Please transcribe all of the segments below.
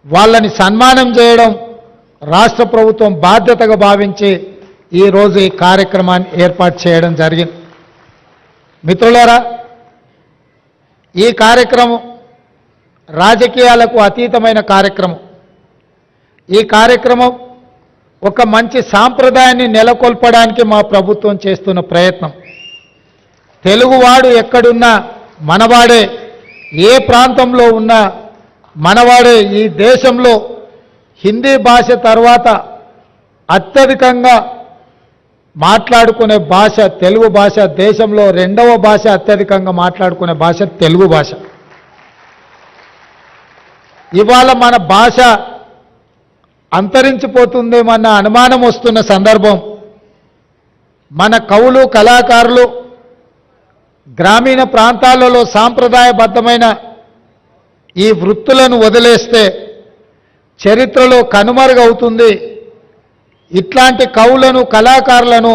వాళ్ళని సన్మానం చేయడం రాష్ట్ర ప్రభుత్వం బాధ్యతగా భావించి ఈరోజు ఈ కార్యక్రమాన్ని ఏర్పాటు చేయడం జరిగింది. మిత్రులారా, ఈ కార్యక్రమం రాజకీయాలకు అతీతమైన కార్యక్రమం. ఈ కార్యక్రమం ఒక మంచి సాంప్రదాయాన్ని నెలకొల్పడానికి మా ప్రభుత్వం చేస్తున్న ప్రయత్నం. తెలుగువాడు ఎక్కడున్నా మనవాడే, ఏ ప్రాంతంలో ఉన్నా మనవాడే. ఈ దేశంలో హిందీ భాష తర్వాత అత్యధికంగా మాట్లాడుకునే భాష తెలుగు భాష. దేశంలో రెండవ భాష అత్యధికంగా మాట్లాడుకునే భాష తెలుగు భాష. ఇవాళ మన భాష అంతరించిపోతుందేమన్న అనుమానం వస్తున్న సందర్భం. మన కవులు కళాకారులు గ్రామీణ ప్రాంతాలలో సాంప్రదాయబద్ధమైన ఈ వృత్తులను వదిలేస్తే చరిత్రలో కనుమరుగవుతుంది. ఇట్లాంటి కవులను కళాకారులను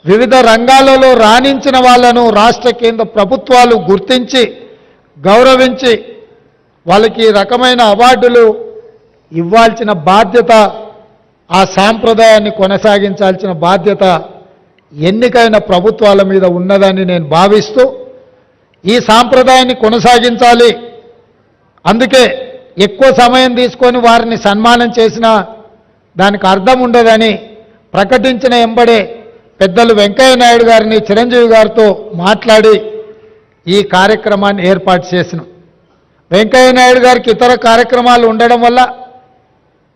వివిధ రంగాలలో రాణించిన వాళ్ళను రాష్ట్ర కేంద్ర ప్రభుత్వాలు గుర్తించి గౌరవించి వాళ్ళకి ఈ రకమైన అవార్డులు ఇవ్వాల్సిన బాధ్యత, ఆ సాంప్రదాయాన్ని కొనసాగించాల్సిన బాధ్యత ఎన్నికైన ప్రభుత్వాల మీద ఉన్నదని నేను భావిస్తూ ఈ సాంప్రదాయాన్ని కొనసాగించాలి. అందుకే ఎక్కువ సమయం తీసుకొని వారిని సన్మానం చేసినా దానికి అర్థం ఉండదని ప్రకటించిన ఎంబడే పెద్దలు వెంకయ్య నాయుడు గారిని చిరంజీవి గారితో మాట్లాడి ఈ కార్యక్రమాన్ని ఏర్పాటు చేసినాం. వెంకయ్య నాయుడు గారికి ఇతర కార్యక్రమాలు ఉండడం వల్ల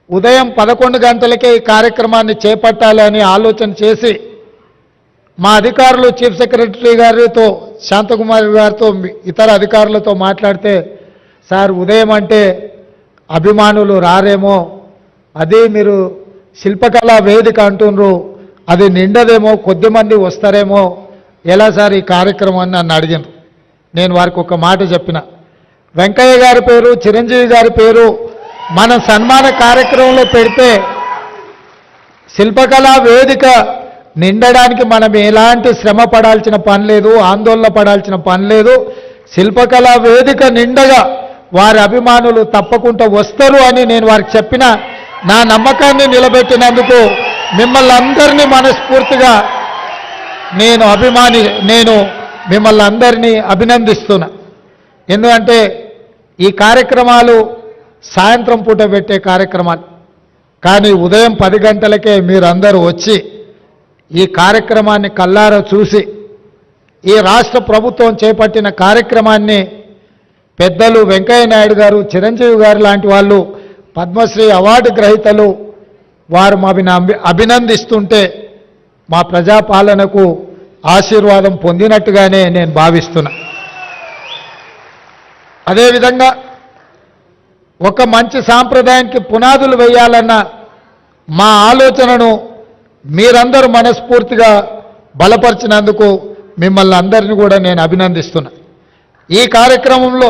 ఉదయం 11 గంటలకే ఈ కార్యక్రమాన్ని చేపట్టాలని ఆలోచన చేసి మా అధికారులు చీఫ్ సెక్రటరీ గారితో శాంతకుమారి గారితో ఇతర అధికారులతో మాట్లాడితే, సార్ ఉదయం అంటే అభిమానులు రారేమో, అది మీరు శిల్పకళా వేదిక అంటున్నారు, అది నిండదేమో, కొద్దిమంది వస్తారేమో, ఎలా సార్ ఈ కార్యక్రమాన్ని నన్ను అడిగినారు. నేను వారికి ఒక మాట చెప్పిన, వెంకయ్య గారి పేరు చిరంజీవి గారి పేరు మన సన్మాన కార్యక్రమంలో పెడితే శిల్పకళా వేదిక నిండడానికి మనం ఎలాంటి శ్రమ పడాల్సిన పని లేదు, ఆందోళన పడాల్సిన పని లేదు. శిల్పకళా వేదిక నిండగా వారి అభిమానులు తప్పకుండా వస్తారు అని నేను వారికి చెప్పిన. నా నమ్మకాన్ని నిలబెట్టినందుకు మిమ్మల్ని అందరినీ మనస్ఫూర్తిగా నేను మిమ్మల్ని అందరినీ అభినందిస్తున్నా. ఎందుకంటే ఈ కార్యక్రమాలు సాయంత్రం పూట పెట్టే కార్యక్రమాలు, కానీ ఉదయం 10 గంటలకే మీరందరూ వచ్చి ఈ కార్యక్రమాన్ని కల్లారా చూసి ఈ రాష్ట్ర ప్రభుత్వం చేపట్టిన కార్యక్రమాన్ని పెద్దలు వెంకయ్య నాయుడు గారు, చిరంజీవి గారు లాంటి వాళ్ళు పద్మశ్రీ అవార్డు గ్రహీతలు వారు మమ్మల్ని అభినందిస్తుంటే మా ప్రజాపాలనకు ఆశీర్వాదం పొందినట్టుగానే నేను భావిస్తున్నా. అదేవిధంగా ఒక మంచి సాంప్రదాయానికి పునాదులు వేయాలన్న మా ఆలోచనను మీరందరూ మనస్ఫూర్తిగా బలపరిచినందుకు మిమ్మల్ని అందరినీ కూడా నేను అభినందిస్తున్నా. ఈ కార్యక్రమంలో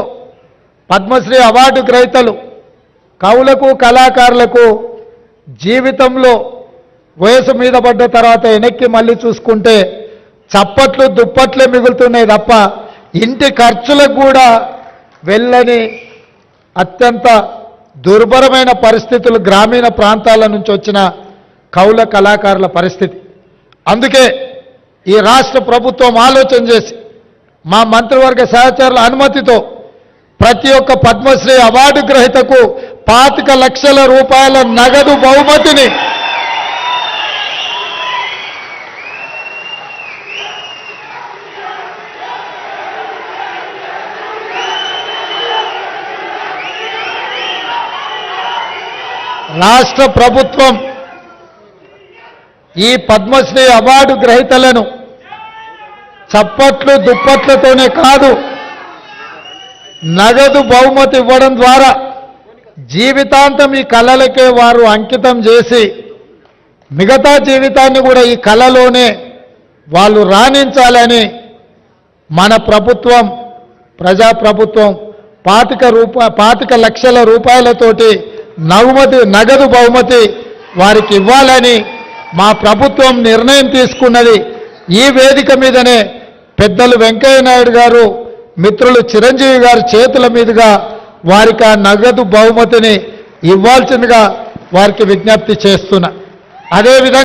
పద్మశ్రీ అవార్డు గ్రహీతలు కవులకు కళాకారులకు జీవితంలో వయసు మీద పడ్డ తర్వాత వెనక్కి మళ్ళీ చూసుకుంటే చప్పట్లు దుప్పట్లే మిగులుతున్నాయి తప్ప ఇంటి ఖర్చులకు కూడా వెళ్ళని అత్యంత దుర్భరమైన పరిస్థితులు గ్రామీణ ప్రాంతాల నుంచి వచ్చిన కవుల కళాకారుల పరిస్థితి. అందుకే ఈ రాష్ట్ర ప్రభుత్వం ఆలోచన చేసి మా మంత్రివర్గ సహచరుల అనుమతితో ప్రతి ఒక్క పద్మశ్రీ అవార్డు గ్రహీతకు 25 లక్షల రూపాయల నగదు బహుమతిని రాష్ట్ర ప్రభుత్వం ఈ పద్మశ్రీ అవార్డు గ్రహీతలను చప్పట్లు దుప్పట్లతోనే కాదు, నగదు బహుమతి ఇవ్వడం ద్వారా జీవితాంతం ఈ కళలకే వారు అంకితం చేసి మిగతా జీవితాన్ని కూడా ఈ కళలోనే వాళ్ళు రాణించాలని మన ప్రభుత్వం, ప్రజాప్రభుత్వం 25 లక్షల రూపాయలతోటి నగదు బహుమతి వారికి ఇవ్వాలని మా ప్రభుత్వం నిర్ణయం తీసుకున్నది. ఈ వేదిక మీదనే పెద్దలు వెంకయ్య నాయుడు గారు, మిత్రులు చిరంజీవి గారి చేతుల మీదుగా వారికి ఆ నగదు బహుమతిని ఇవ్వాల్సిందిగా వారికి విజ్ఞప్తి చేస్తున్నా. అదేవిధంగా